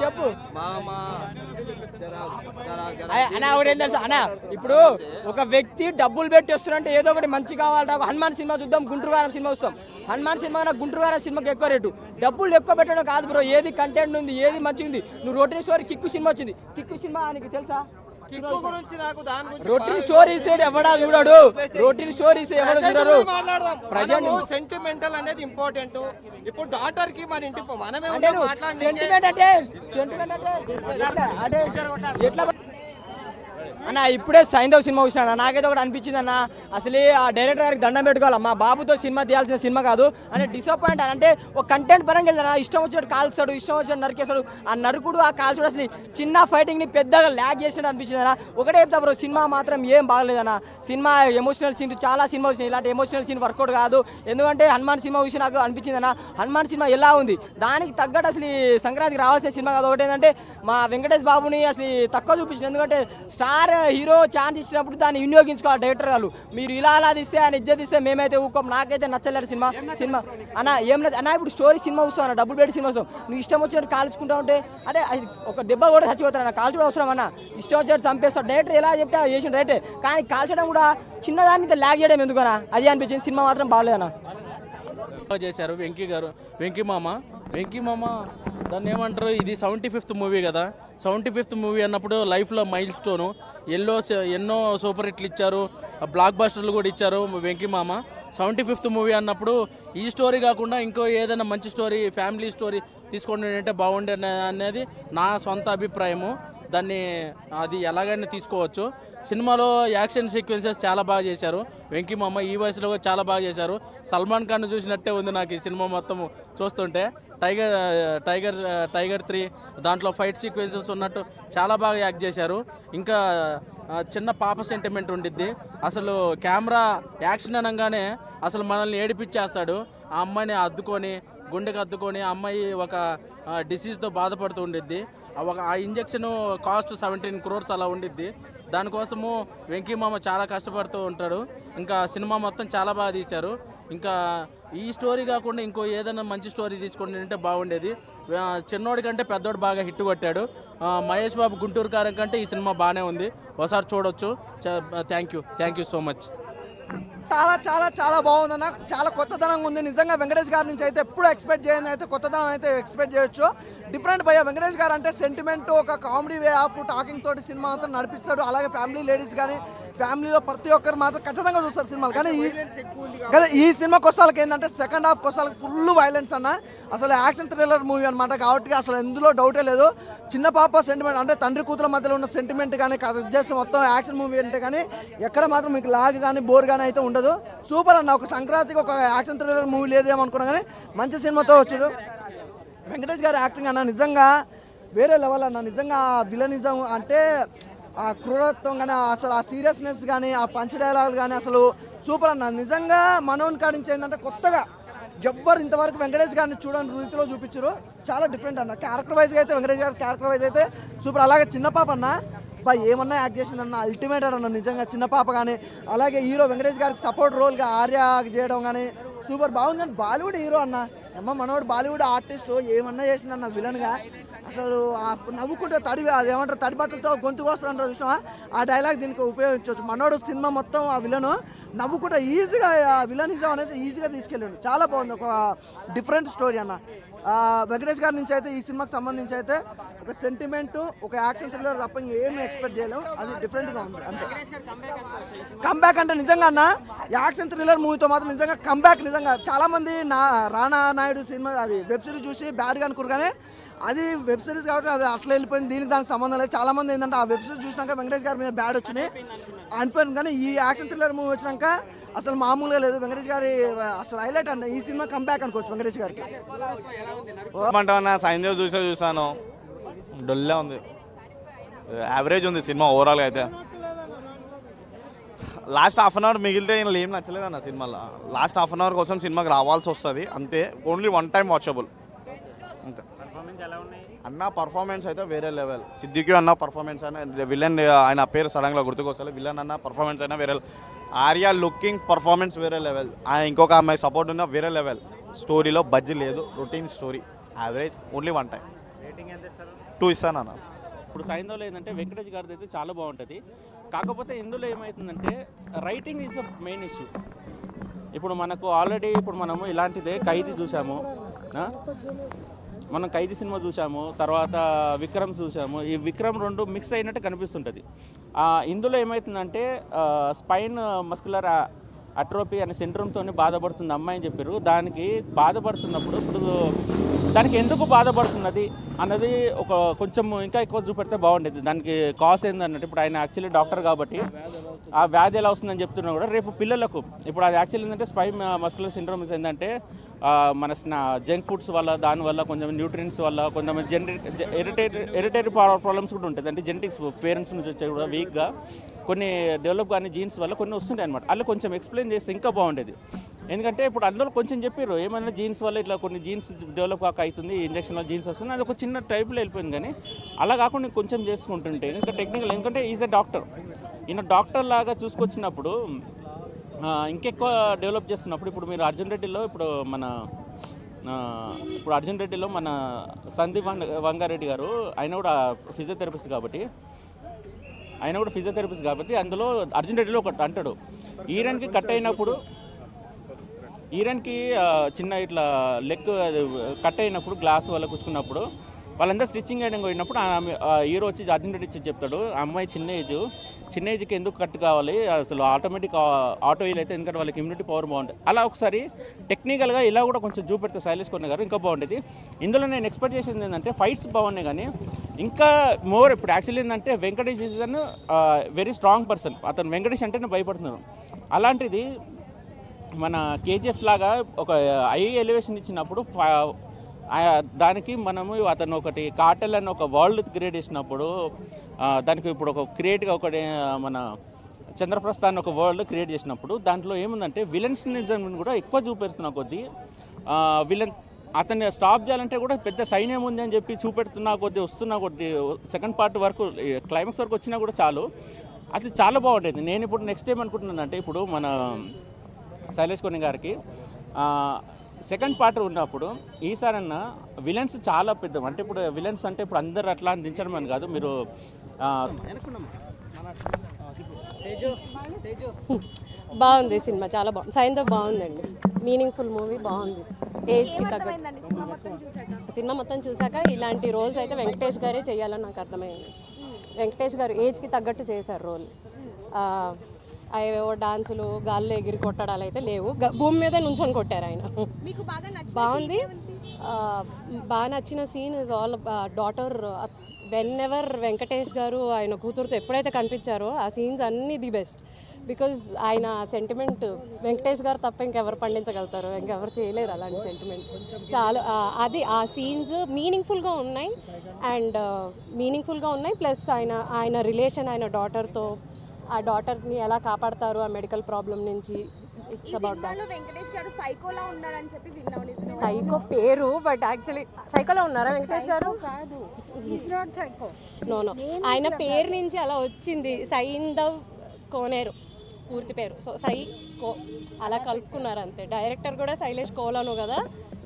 చెప్పు అన్నా ఒకటి ఏం తెలుసా అన్నా, ఇప్పుడు ఒక వ్యక్తి డబ్బులు పెట్టి వస్తున్నారంటే ఏదో ఒకటి మంచి కావాలి. హనుమాన్ సినిమా చూద్దాం, గుంటూరు గారం సినిమా చూస్తాం. హనుమాన్ సినిమా గుంటూరు గారం సినిమాకి ఎక్కువ రేటు. డబ్బులు ఎక్కువ పెట్టడం కాదు బ్రో, ఏది కంటెంట్ ఉంది, ఏది మంచిగా ఉంది. నువ్వు రొటీన్ స్టోరీ కిక్కు సినిమా వచ్చింది. కిక్కు సినిమా నీకు తెలుసా? రొటీన్ స్టోరీస్ ఎవడా చూడడు. రొటీన్ స్టోరీస్ ఎవరు చూడరు. ప్రజెంట్ సెంటిమెంటల్ అనేది ఇంపార్టెంట్. ఇప్పుడు డాటర్ కి మన ఇంటి మనమే సెంటిమెంట్ అంటే ఎట్లా అన్న. ఇప్పుడే సైంధవ్ సినిమా చూసినా, నాకైతే ఒకటి అనిపించింది అన్న, అసలు ఆ డైరెక్టర్ గారికి దండం పెట్టుకోవాలి. మా బాబుతో సినిమా తీయాల్సిన సినిమా కాదు అంటే డిసప్పాయింట్. అంటే ఒక కంటెంట్ పరంగా వెళ్తాను, ఇష్టం వచ్చినట్టు కాల్స్తాడు, ఇష్టం వచ్చినట్టు నరికేస్తాడు. ఆ నరుకుడు ఆ కాల్చుడు అసలు చిన్న ఫైటింగ్ ని పెద్దగా ల్యాగ్ చేసినట్టు అనిపించింది అన్న. ఒకటే చెప్తా బ్రో, సినిమా మాత్రం ఏం బాగలేదన్న. సినిమా ఎమోషనల్ సీన్ చాలా సినిమా వచ్చినాయి, ఇలాంటి ఎమోషనల్ సీన్ వర్కౌట్ కాదు. ఎందుకంటే హనుమాన్ సినిమా చూసి నాకు అనిపించింది అన్న, హనుమాన్ సినిమా ఎలా ఉంది దానికి తగ్గట్టు అసలు సంక్రాంతికి రావాల్సిన సినిమా కాదు. ఒకటి ఏంటంటే మా వెంకటేష్ బాబుని అసలు తక్కువ చూపించింది. ఎందుకంటే స్టార్ హీరో ఛాన్స్ ఇచ్చినప్పుడు దాన్ని వినియోగించుకోవాలి డైరెక్టర్ వాళ్ళు. మీరు ఇలా అలా తీస్తే ఆయన ఇజ్జత్ ఇస్తే మేమైతే ఊకోం. నాకైతే నచ్చలేదు సినిమా అన్న. ఏం లేదు అన్న, ఇప్పుడు స్టోరీ సినిమా వస్తావు అన్న, డబ్బులు పెట్టి సినిమా వస్తాం. నువ్వు ఇష్టం వచ్చినట్టు కాల్చుకుంటా ఉంటే అంటే ఒక దెబ్బ కూడా చచ్చిపోతారు అన్న. కాల్చడం అవసరం అన్న, ఇష్టం వచ్చినట్టు చంపేస్తాడు. డైరెక్టర్ ఎలా చెప్తే చేసిన రైటే, కానీ కాల్చడం కూడా చిన్నదానికి ల్యాగ్ చేయడం ఎందుకన్నా, అది అనిపించింది. సినిమా మాత్రం బాగలేదన్న. చేశారు వెంకీ మామ దాన్ని ఏమంటారు, ఇది 75th మూవీ కదా. 75th మూవీ అన్నప్పుడు లైఫ్లో మైల్ స్టోను. ఎన్నో సూపర్ హిట్లు ఇచ్చారు, బ్లాక్ బస్టర్లు కూడా ఇచ్చారు వెంకీ మామ. 75th మూవీ అన్నప్పుడు ఈ స్టోరీ కాకుండా ఇంకో ఏదైనా మంచి స్టోరీ, ఫ్యామిలీ స్టోరీ తీసుకోండి అంటే బాగుండే అనేది నా సొంత అభిప్రాయము. దాన్ని అది ఎలాగైనా తీసుకోవచ్చు. సినిమాలో యాక్షన్ సీక్వెన్సెస్ చాలా బాగా చేశారు వెంకీ మామ. ఈ వయసులో చాలా బాగా చేశారు. సల్మాన్ ఖాన్ చూసినట్టే ఉంది నాకు ఈ సినిమా మొత్తం చూస్తుంటే. టైగర్ 3 దాంట్లో ఫైట్ సీక్వెన్సెస్ ఉన్నట్టు చాలా బాగా యాక్ట్ చేశారు. ఇంకా చిన్న పాప సెంటిమెంట్ ఉండిద్ది. అసలు కెమెరా యాక్షన్ అనగానే అసలు మనల్ని ఏడిపించేస్తాడు. ఆ అమ్మాయిని గుండెకి అద్దుకొని ఆ అమ్మాయి ఒక డిసీజ్తో బాధపడుతూ ఉండిద్ది. ఆ ఇంజెక్షన్ కాస్ట్ 17 crores అలా ఉండిద్ది. దానికోసము వెంకీ మామ చాలా కష్టపడుతూ ఉంటాడు. ఇంకా సినిమా మొత్తం చాలా బాగా తీశారు. ఇంకా ఈ స్టోరీ కాకుండా ఇంకో ఏదైనా మంచి స్టోరీ తీసుకొని అంటే బాగుండేది. చిన్నోడి కంటే పెద్దోడు బాగా హిట్ కొట్టాడు. మహేష్ బాబు గుంటూరు కారం కంటే ఈ సినిమా బాగానే ఉంది, ఒకసారి చూడొచ్చు. Thank you so much. చాలా చాలా చాలా బాగుందన్న, చాలా కొత్తదనంగా ఉంది. నిజంగా వెంకటేష్ గారి నుంచి అయితే ఎప్పుడు ఎక్స్పెక్ట్ చేయని అయితే కొత్తదనం అయితే ఎక్స్పెక్ట్ చేయొచ్చు. డిఫరెంట్ భయ్య వెంకటేష్ గారు అంటే సెంటిమెంట్, ఒక కామెడీ వే ఆఫ్ టాకింగ్ తోటి సినిమా అంతా నడిపిస్తాడు. అలాగే ఫ్యామిలీ లేడీస్ కానీ ఫ్యామిలీలో ప్రతి ఒక్కరు మాత్రం ఖచ్చితంగా చూస్తారు సినిమాలు. కానీ ఈ సినిమాకి వస్తాలకి ఏంటంటే సెకండ్ హాఫ్ వస్తాలకి ఫుల్ వైలెన్స్ అన్న. అసలు యాక్షన్ థ్రిల్లర్ మూవీ అనమాట కాబట్టి అసలు ఎందులో డౌటే లేదు. చిన్న పాప సెంటిమెంట్ అంటే తండ్రి కూతుల మధ్యలో ఉన్న సెంటిమెంట్ కానీ చేస్తే మొత్తం యాక్షన్ మూవీ అంటే కానీ ఎక్కడ మాత్రం మీకు లాగ్ కానీ బోర్ కానీ అయితే ఉండదు. సూపర్ అన్న. ఒక సంక్రాంతికి ఒక యాక్షన్ థ్రిల్లర్ మూవీ లేదేమనుకున్నా కానీ మంచి సినిమాతో వచ్చాడు. వెంకటేష్ గారి యాక్టింగ్ అన్న నిజంగా వేరే లెవెల్ అన్న. నిజంగా విలనిజం అంటే ఆ క్రూరత్వం కానీ అసలు ఆ సీరియస్నెస్ కానీ ఆ పంచ్ డైలాగ్ కానీ అసలు సూపర్ అన్న. నిజంగా మనోన్ కాడించి ఏంటంటే కొత్తగా ఎవ్వరు ఇంతవరకు వెంకటేష్ గారిని చూడని రీతిలో చూపించారు. చాలా డిఫరెంట్ అన్న. క్యారెక్టర్ వైజ్గా అయితే వెంకటేష్ గారి క్యారెక్టర్ వైజ్ అయితే సూపర్. అలాగే చిన్న పాప అన్న ఏమన్నా యాక్ట్ చేసిందన్న అల్టిమేట్ అన్న. నిజంగా చిన్న పాప కానీ అలాగే హీరో వెంకటేష్ గారికి సపోర్ట్ రోల్గా ఆర్య చేయడం కానీ సూపర్ బాగుంది. కానీ బాలీవుడ్ హీరో అన్న మనోడు బాలీవుడ్ ఆర్టిస్ట్ ఏమన్నా చేసిందన్న విలన్గా. అసలు నవ్వుకుంటే అదేమంటారు తడి బట్టలతో గొంతు కోస్తారంటారు చూసినా, ఆ డైలాగ్ దీనికి ఉపయోగించవచ్చు. మనోడు సినిమా మొత్తం ఆ విలను నవ్వుకుంటే ఈజీగా ఆ విలనిజం అనేది ఈజీగా తీసుకెళ్ళాడు. చాలా బాగుంది, ఒక డిఫరెంట్ స్టోరీ అన్న. వెంకటేష్ గారి నుంచి అయితే ఈ సినిమాకి సంబంధించి అయితే ఒక సెంటిమెంట్, ఒక యాక్షన్ థ్రిల్లర్ తప్ప ఇంకేం ఎక్స్పెక్ట్ చేయలేము. అది డిఫరెంట్గా ఉంది అంతే. కంబ్యాక్ అంటే నిజంగా అన్న యాక్షన్ థ్రిల్లర్ మూవీతో మాత్రం నిజంగా కంబ్యాక్. నిజంగా చాలామంది రానా నాయుడు సినిమా అది వెబ్ సిరీస్ చూసి బ్యాడ్గా అనుకోరు, కానీ అది వెబ్ సిరీస్ కాబట్టి అది అట్లా వెళ్ళిపోయింది. దీనికి దానికి సంబంధం లేదు. చాలామంది ఏంటంటే ఆ వెబ్ సిరీస్ చూసినాక వెంకటేష్ గారి మీద బ్యాడ్ వచ్చినాయి అనిపోయింది, కానీ ఈ యాక్షన్ థ్రిల్లర్ మూవీ వచ్చినాక అసలు మామూలుగా లేదు. వెంకటేష్ గారి అసలు హైలైట్ అండి ఈ సినిమా కంబ్యాక్ అనుకోవచ్చు వెంకటేష్ గారికి. సైంధవ్ చూసాను, డొల్లే ఉంది, యావరేజ్ ఉంది సినిమా ఓవరాల్గా అయితే. లాస్ట్ హాఫ్ అన్ అవర్ మిగిలితే ఏం నచ్చలేదన్న సినిమాలో. లాస్ట్ హాఫ్ అన్ అవర్ కోసం సినిమాకి రావాల్సి వస్తుంది అంతే. ఓన్లీ వన్ టైం వాచబుల్ అంతే. అన్న పర్ఫార్మెన్స్ అయితే వేరే లెవెల్. సిద్దికి అన్న పర్ఫార్మెన్స్ అయినా, విలన్ ఆయన పేరు సడన్గా గుర్తుకొస్తుంది, విలన్ అన్న పర్ఫార్మెన్స్ అయినా వేరే. ఆర్యా లుకింగ్ పర్ఫార్మెన్స్ వేరే లెవెల్. ఇంకొక అమ్మాయి సపోర్ట్ ఉన్న వేరే లెవెల్. స్టోరీలో బజ్జి లేదు, routine story, average, only one time. 2 ఇస్తాను అన్న. ఇప్పుడు సైంధవ్లో ఏంటంటే వెంకటేష్ గారిది అయితే చాలా బాగుంటుంది. కాకపోతే ఇందులో ఏమవుతుందంటే writing is the main issue. ఇప్పుడు మనకు ఆల్రెడీ ఇప్పుడు మనము ఇలాంటిదే ఖైదీ చూసాము, మనం ఖైదీ సినిమా చూసాము, తర్వాత విక్రమ్ చూసాము. ఈ విక్రమ్ 2 మిక్స్ అయినట్టు కనిపిస్తుంటుంది. ఇందులో ఏమవుతుందంటే స్పైన్ మస్కులర్ అట్రోపీ అనే సిండ్రోమ్తో బాధపడుతుంది అమ్మాయి అని చెప్పారు. దానికి బాధపడుతున్నప్పుడు ఇప్పుడు దానికి ఎందుకు బాధపడుతున్నది అన్నది ఒక కొంచెం ఇంకా ఎక్కువ చూపెడితే బాగుండేది. దానికి కాజ్ ఏందన్నట్టు ఇప్పుడు ఆయన యాక్చువల్లీ డాక్టర్ కాబట్టి ఆ వ్యాధి ఎలా వస్తుందని చెప్తున్నా కూడా రేపు పిల్లలకు ఇప్పుడు అది యాక్చువల్లీ ఏంటంటే స్పైన్ మస్కులర్ సిండ్రోమ్స్ ఏంటంటే మన జంక్ ఫుడ్స్ వల్ల, దానివల్ల కొంచెం న్యూట్రియన్స్ వల్ల కొంతమంది హెరిటరీ ప్రాబ్లమ్స్ కూడా ఉంటుంది. అంటే జెనెటిక్స్ పేరెంట్స్ నుంచి వచ్చే కూడా వీక్గా కొన్ని డెవలప్ కానీ జీన్స్ వల్ల కొన్ని వస్తుంటాయి అనమాట. అలా కొంచెం ఎక్స్ప్లెయిన్ చేస్తే ఇంకా బాగుండేది. ఎందుకంటే ఇప్పుడు అందులో కొంచెం చెప్పారు ఏమైనా జీన్స్ వల్ల ఇట్లా కొన్ని జీన్స్ డెవలప్ కాక అవుతుంది, ఇంజక్షన్ వల్ల జీన్స్ వస్తుంది, అది ఒక చిన్న టైప్లో వెళ్ళిపోయింది. కానీ అలా కాకుండా కొంచెం చేసుకుంటుంటే ఇంకా టెక్నికల్, ఎందుకంటే ఈజ్ ఎ డాక్టర్, ఈయన డాక్టర్ లాగా చూసుకొచ్చినప్పుడు ఇంకెక్కువ డెవలప్ చేస్తున్నప్పుడు ఇప్పుడు మీరు అర్జున్ రెడ్డిలో ఇప్పుడు అర్జున్ రెడ్డిలో మన సందీప్ వంగారెడ్డి గారు ఆయన కూడా ఫిజియోథెరపిస్ట్ కాబట్టి అందులో అర్జున్ రెడ్డిలో ఒకటి అంటాడు, ఈరన్కి కట్ అయినప్పుడు చిన్న ఇట్లా లెగ్ కట్ అయినప్పుడు గ్లాస్ వల్ల కూర్చుకున్నప్పుడు వాళ్ళందరూ స్టిచ్చింగ్ చేయడం పోయినప్పుడు హీరో వచ్చి అర్జున్ రెడ్డి ఇచ్చి చెప్తాడు, ఆ అమ్మాయి చిన్న ఏజ్కి ఎందుకు కట్ కావాలి, అసలు ఆటోమేటిక్ ఆటో వీల్ అయితే ఎందుకంటే వాళ్ళకి ఇమ్యూనిటీ పవర్ బాగుంటుంది. అలా ఒకసారి టెక్నికల్గా ఇలా కూడా కొంచెం చూపెడితే శైలేష్ కొన్ని గారు ఇంకా బాగుండేది. ఇందులో నేను ఎక్స్పెక్ట్ చేసింది ఏంటంటే ఫైట్స్ బాగున్నాయి, కానీ ఇంకా మోర్ ఇప్పుడు యాక్చువల్లీ ఏంటంటే Venkatesh is an very strong person. అతను వెంకటేష్ అంటేనే భయపడుతున్నాను. అలాంటిది మన కేజీఎఫ్ లాగా ఒక ఐ ఎలివేషన్ ఇచ్చినప్పుడు దానికి మనము అతను ఒకటి కార్టెల్ అని ఒక వరల్డ్ క్రియేట్ చేసినప్పుడు దానికి ఇప్పుడు ఒక క్రియేట్గా ఒకటి మన చంద్రప్రస్థాన్ని ఒక వరల్డ్ క్రియేట్ చేసినప్పుడు దాంట్లో ఏముందంటే విలన్స్నిజం కూడా ఎక్కువ చూపెడుతున్న కొద్దీ విలన్ అతన్ని స్టాప్ చేయాలంటే కూడా పెద్ద సైన్యం ఉంది అని చెప్పి చూపెడుతున్నా కొద్దీ వస్తున్నా కొద్దీ సెకండ్ పార్ట్ వరకు క్లైమాక్స్ వరకు వచ్చినా కూడా చాలు, అది చాలా బాగుండేది. నేను ఇప్పుడు నెక్స్ట్ టైం అనుకుంటున్నానంటే ఇప్పుడు మన శైలేష్ కొన్ని గారికి సెకండ్ పార్ట్ ఉన్నప్పుడు ఈసారన్నా విలన్స్ చాలా పెద్ద, అంటే ఇప్పుడు విలన్స్ అంటే ఇప్పుడు అందరు అట్లా దించడం అని కాదు. మీరు బాగుంది సినిమా, చాలా బాగుంది. సైంధవ్ బాగుందండి, మీనింగ్ఫుల్ మూవీ, బాగుంది. ఏజ్కి తగ్గ సినిమా మొత్తం చూసాక ఇలాంటి రోల్స్ అయితే వెంకటేష్ గారే చేయాలని నాకు అర్థమైంది. వెంకటేష్ గారు ఏజ్కి తగ్గట్టు చేశారు రోల్. ఏవో డాన్సులు, గాల్లో ఎగిరి కొట్టడాలు అయితే లేవు, భూమి మీద నుంచొని కొట్టారు ఆయన. బాగుంది. బాగా నచ్చిన scene is all daughter. Whenever Venkatesh garu ఆయన కూతురుతో ఎప్పుడైతే కనిపించారో ఆ సీన్స్ అన్నీ ది బెస్ట్. బికాజ్ ఆయన సెంటిమెంట్ వెంకటేష్ గారు తప్ప ఇంకెవరు పండించగలుగుతారు, ఇంకెవరు చేయలేరు అలాంటి సెంటిమెంట్. చాలా అది ఆ సీన్స్ మీనింగ్ఫుల్గా ఉన్నాయి. ప్లస్ ఆయన రిలేషన్ ఆయన డాటర్తో, ఆ డాటర్ని ఎలా కాపాడతారు ఆ మెడికల్ ప్రాబ్లం నుంచి. It's about that. సైకో పేరు, బట్ యాక్చువల్లీ సైకోలో ఉన్నారా వెంకటేష్ గారు? నో, ఆయన పేరు నుంచి అలా వచ్చింది. సైంధవ్ కోనేరు పూర్తి పేరు, సో సైకో అలా కలుపుకున్నారు అంతే. డైరెక్టర్ కూడా శైలేష్ కోలాను కదా,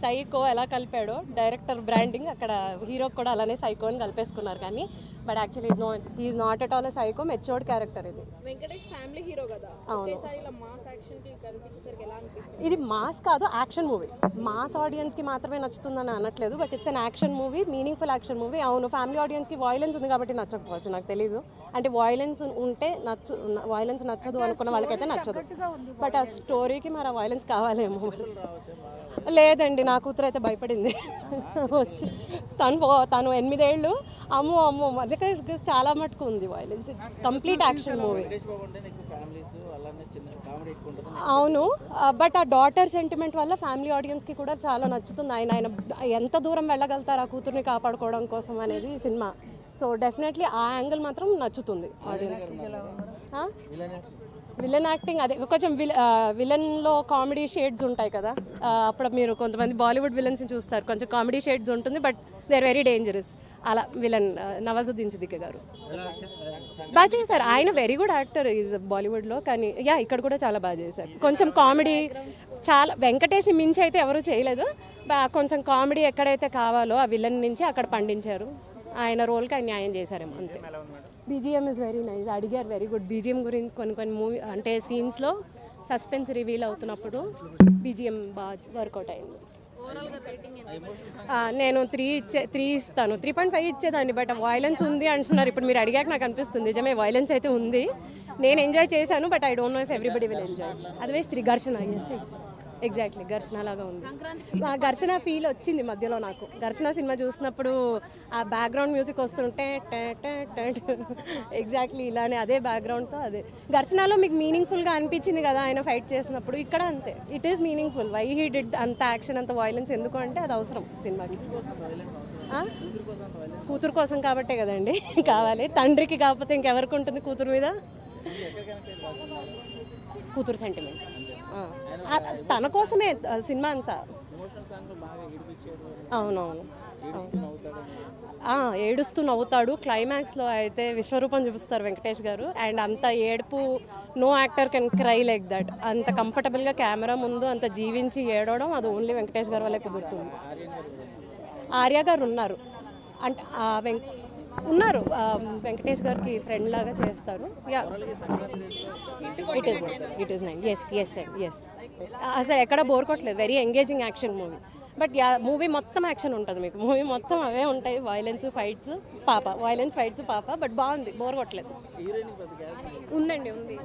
సైకో ఎలా కలిపాడో డైరెక్టర్ బ్రాండింగ్ అక్కడ హీరోకి కూడా అలానే సైకో అని కలిపేసుకున్నారు. కానీ but actually he's not at all psycho, matured character ఇది. వెంకటేష్ ఫ్యామిలీ హీరో కదా, అవును. ఒకేసారి ఇలా మాస్ యాక్షన్ కి కనిపించేసరికి ఎలా అనిపిస్తుంది? ఇది మాస్ కాదు, యాక్షన్ మూవీ. మాస్ ఆడియన్స్కి మాత్రమే నచ్చుతుందని అనట్లేదు, but it's an action movie, meaningful action movie. అవును, ఫ్యామిలీ ఆడియన్స్కి వాయిలెన్స్ ఉంది కాబట్టి నచ్చకపోవచ్చు, నాకు తెలీదు. అంటే వాయిలెన్స్ ఉంటే వాయిలెన్స్ నచ్చదు అనుకున్న వాళ్ళకైతే నచ్చదు, బట్ ఆ స్టోరీకి మరి ఆ వాయిలెన్స్ కావాలేమో. లేదండి, నా కూతురు అయితే భయపడింది వచ్చి. తను 8 ఏళ్ళు, అమ్మో అమ్మో మధ్య చాలా మటుకు ఉంది violence. It's complete action movie. అవును, బట్ ఆ డాటర్ సెంటిమెంట్ వల్ల ఫ్యామిలీ ఆడియన్స్కి కూడా చాలా నచ్చుతుంది. ఆయన ఎంత దూరం వెళ్ళగలుగుతారు ఆ కూతుర్ని కాపాడుకోవడం కోసం అనేది సినిమా. సో డెఫినెట్లీ ఆ యాంగిల్ మాత్రం నచ్చుతుంది ఆడియన్స్కి. విలన్ యాక్టింగ్ అదే కొంచెం విలన్లో కామెడీ షేడ్స్ ఉంటాయి కదా, అప్పుడు మీరు కొంతమంది బాలీవుడ్ విలన్స్ని చూస్తారు, కొంచెం కామెడీ షేడ్స్ ఉంటుంది, but they are very dangerous. అలా విలన్ నవాజుద్దీన్ సిద్దికి గారు బాగా చేశారు. ఆయన వెరీ గుడ్ యాక్టర్ ఈజ్ బాలీవుడ్లో, కానీ ఇక్కడ కూడా చాలా బాగా చేశారు. కొంచెం కామెడీ చాలా వెంకటేష్ని మించి అయితే ఎవరూ చేయలేదు. కొంచెం కామెడీ ఎక్కడైతే కావాలో ఆ విలన్ నుంచి అక్కడ పండించారు. ఆయన రోల్కి ఆయన న్యాయం చేశారేమో అంతే. BGM is very nice. అడిగారు, వెరీ గుడ్. బీజిఎం గురించి కొన్ని మూవీ అంటే సీన్స్లో సస్పెన్స్ రివీల్ అవుతున్నప్పుడు బీజిఎం బాగా వర్కౌట్ అయింది. నేను 3 ఇస్తాను. 3.5 ఇచ్చేదాన్ని, బట్ వాయిలెన్స్ ఉంది అంటున్నారు. ఇప్పుడు మీరు అడిగాక నాకు అనిపిస్తుంది నిజమే వాయిలెన్స్ అయితే ఉంది. నేను ఎంజాయ్ చేశాను, but I don't know if everybody will enjoy. Otherwise 3 ఘర్షణ. ఎగ్జాక్ట్లీ ఘర్షణ లాగా ఉంది. ఘర్షణ ఫీల్ వచ్చింది మధ్యలో నాకు. ఘర్షణ సినిమా చూసినప్పుడు ఆ బ్యాక్గ్రౌండ్ మ్యూజిక్ వస్తుంటే ఎగ్జాక్ట్లీ ఇలానే అదే బ్యాక్గ్రౌండ్తో అదే. ఘర్షణలో మీకు మీనింగ్ఫుల్గా అనిపించింది కదా ఆయన ఫైట్ చేసినప్పుడు, ఇక్కడ అంతే. It is meaningful. Why he did అంత యాక్షన్ అంత వైలెన్స్ ఎందుకు అంటే అది అవసరం సినిమాకి. కూతురు కోసం కాబట్టే కదండి కావాలి. తండ్రికి కాకపోతే ఇంకెవరికి ఉంటుంది కూతురు మీద? కూతురు సెంటిమెంట్ తన కోసమే సినిమా అంతా. అవునవును, ఏడుస్తూ నవ్వుతాడు. క్లైమాక్స్లో అయితే విశ్వరూపం చూపిస్తారు వెంకటేష్ గారు. అండ్ అంత ఏడుపు no actor can cry like that. అంత కంఫర్టబుల్గా కెమెరా ముందు అంత జీవించి ఏడవడం అది ఓన్లీ వెంకటేష్ గారు వల్లే కుదురుతుంది. ఆర్య గారు ఉన్నారు, అంటే ఉన్నారు, వెంకటేష్ గారికి ఫ్రెండ్ లాగా చేస్తారు. It is nice. ఎస్ అసలు ఎక్కడ బోర్ కొట్టలేదు. Very engaging action movie. But movie మొత్తం యాక్షన్ ఉంటుంది మీకు. మూవీ మొత్తం అవే ఉంటాయి, వైలెన్స్ ఫైట్స్ పాప, బట్ బాగుంది, బోర్ కొట్టలేదు. ఉందండి, ఉంది.